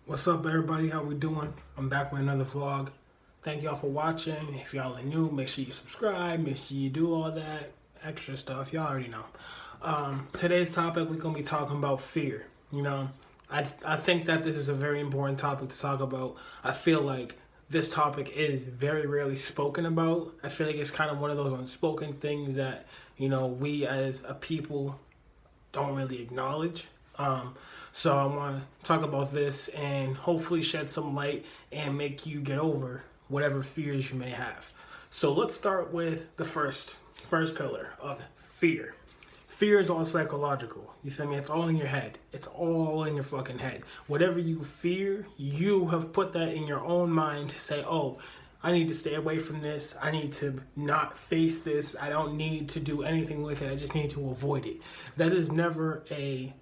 What's up, everybody? How we doing? I'm back with another vlog. Thank y'all for watching. If y'all are new, make sure you subscribe. Make sure you do all that extra stuff. Y'all already know. Today's topic, we're gonna be talking about fear. I think that this is a very important topic to talk about. I feel like this topic is very rarely spoken about. I feel like it's kind of one of those unspoken things that we as a people don't really acknowledge. So I want to talk about this and hopefully shed some light and make you get over whatever fears you may have. So let's start with the first pillar of fear. Fear is all psychological. You feel me? It's all in your head. It's all in your fucking head. Whatever you fear, you have put that in your own mind to say, oh, I need to stay away from this. I need to not face this. I don't need to do anything with it. I just need to avoid it. That is never a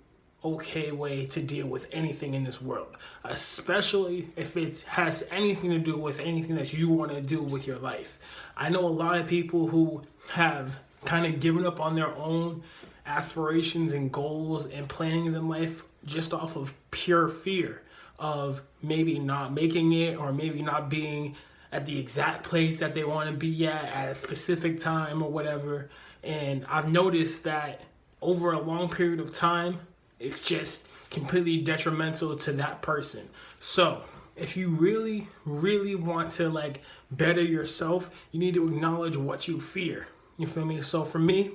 okay way to deal with anything in this world, especially if it has anything to do with anything that you want to do with your life. I know a lot of people who have kind of given up on their own aspirations and goals and plannings in life just off of pure fear of maybe not making it or maybe not being at the exact place that they want to be at a specific time or whatever. And I've noticed that over a long period of time, it's just completely detrimental to that person. So if you really, really want to better yourself, you need to acknowledge what you fear. You feel me? So for me,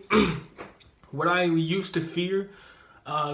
what I used to fear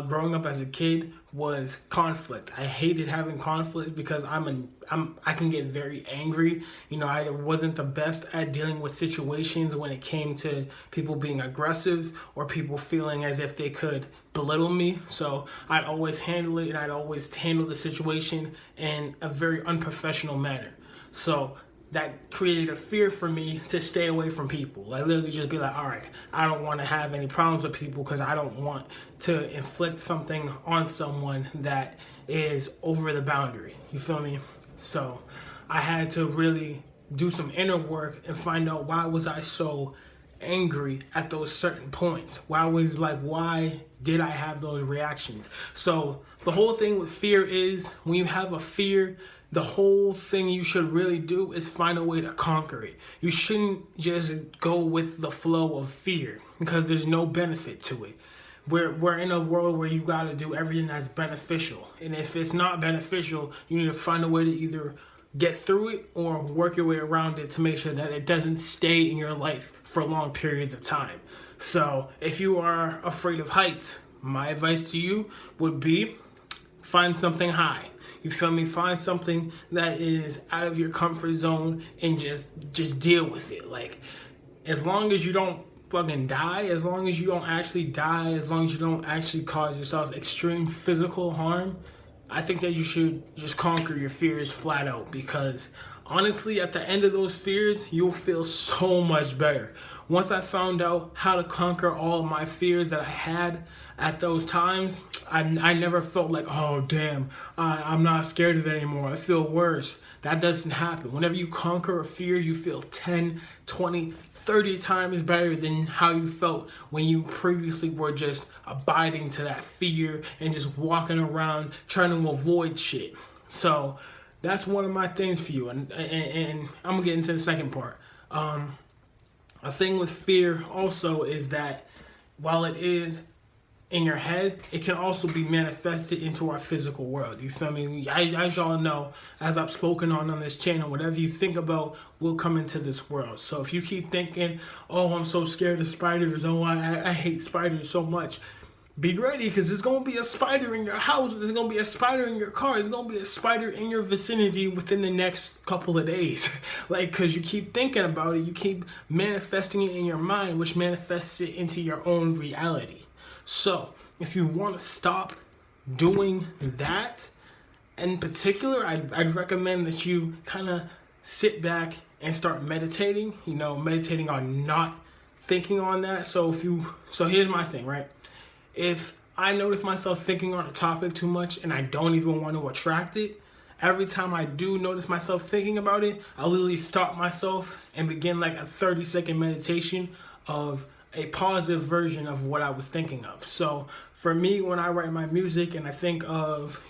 growing up as a kid was conflict. I hated having conflict because I can get very angry. I wasn't the best at dealing with situations when it came to people being aggressive or people feeling as if they could belittle me. So I'd always handle it, and I'd always handle the situation in a very unprofessional manner. So that created a fear for me to stay away from people. Like literally just be like, all right, I don't want to have any problems with people because I don't want to inflict something on someone that is over the boundary. You feel me? So I had to really do some inner work and find out why was I so angry at those certain points. Why did I have those reactions? So the whole thing with fear is when you have a fear, the whole thing you should really do is find a way to conquer it. You shouldn't just go with the flow of fear because there's no benefit to it. We're in a world where you got to do everything that's beneficial. And if it's not beneficial, you need to find a way to either get through it or work your way around it to make sure that it doesn't stay in your life for long periods of time. So if you are afraid of heights, my advice to you would be find something high. You feel me? Find something that is out of your comfort zone and just deal with it. Like, as long as you don't fucking die, as long as you don't actually die, as long as you don't actually cause yourself extreme physical harm, I think that you should just conquer your fears flat out, because honestly, at the end of those fears, you'll feel so much better. Once I found out how to conquer all of my fears that I had at those times, I never felt like, oh damn, I'm not scared of it anymore. I feel worse. That doesn't happen. Whenever you conquer a fear, you feel 10, 20, 30 times better than how you felt when you previously were just abiding to that fear and just walking around trying to avoid shit. So that's one of my things for you. And I'm going to get into the second part. A thing with fear also is that while it is in your head, it can also be manifested into our physical world. You feel me? As y'all know, as I've spoken on this channel, whatever you think about will come into this world. So if you keep thinking, oh, I'm so scared of spiders, oh, I hate spiders so much, be ready, because there's going to be a spider in your house, there's going to be a spider in your car, there's going to be a spider in your vicinity within the next couple of days. Because you keep thinking about it, you keep manifesting it in your mind, which manifests it into your own reality. So if you want to stop doing that, in particular, I'd recommend that you kind of sit back and start meditating, meditating on not thinking on that. So here's my thing, right? If I notice myself thinking on a topic too much and I don't even want to attract it, every time I do notice myself thinking about it, I'll literally stop myself and begin like a 30-second meditation of a positive version of what I was thinking of. So for me, when I write my music and I think of,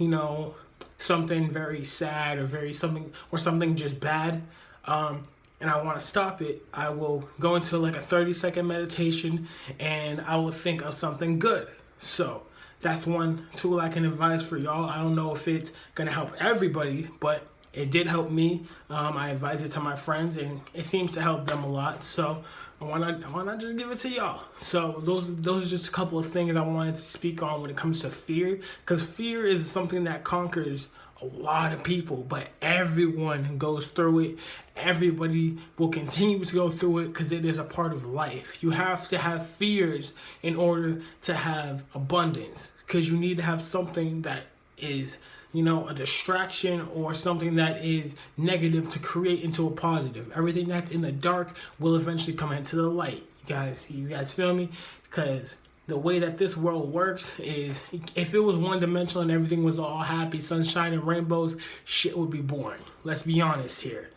something very sad or something just bad, and I want to stop it, I will go into like a 30-second meditation and I will think of something good. So that's one tool I can advise for y'all. I don't know if it's going to help everybody, but it did help me. I advise it to my friends and it seems to help them a lot. So why not just give it to y'all? So those are just a couple of things I wanted to speak on when it comes to fear, because fear is something that conquers a lot of people, but everyone goes through it. Everybody will continue to go through it because it is a part of life. You have to have fears in order to have abundance, because you need to have something that is, a distraction or something that is negative to create into a positive. Everything that's in the dark will eventually come into the light. You guys feel me? Because the way that this world works is, if it was one-dimensional and everything was all happy, sunshine and rainbows, shit would be boring. Let's be honest here.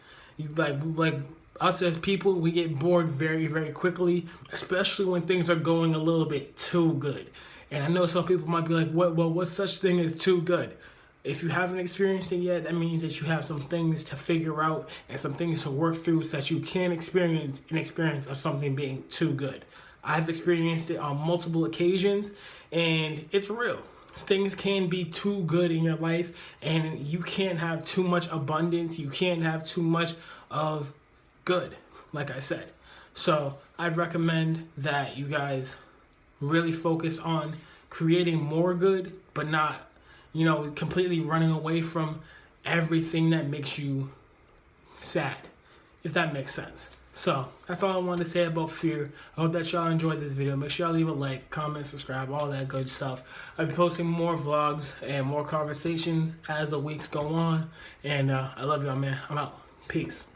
Like us as people, we get bored very, very quickly, especially when things are going a little bit too good. And I know some people might be like, what's such thing as too good? If you haven't experienced it yet, that means that you have some things to figure out and some things to work through so that you can experience an experience of something being too good. I've experienced it on multiple occasions, and it's real. Things can be too good in your life, and you can't have too much abundance. You can't have too much of good, like I said. So I'd recommend that you guys really focus on creating more good, but not completely running away from everything that makes you sad, if that makes sense. So that's all I wanted to say about fear. I hope that y'all enjoyed this video. Make sure y'all leave a like, comment, subscribe, all that good stuff. I'll be posting more vlogs and more conversations as the weeks go on. And I love y'all, man. I'm out. Peace.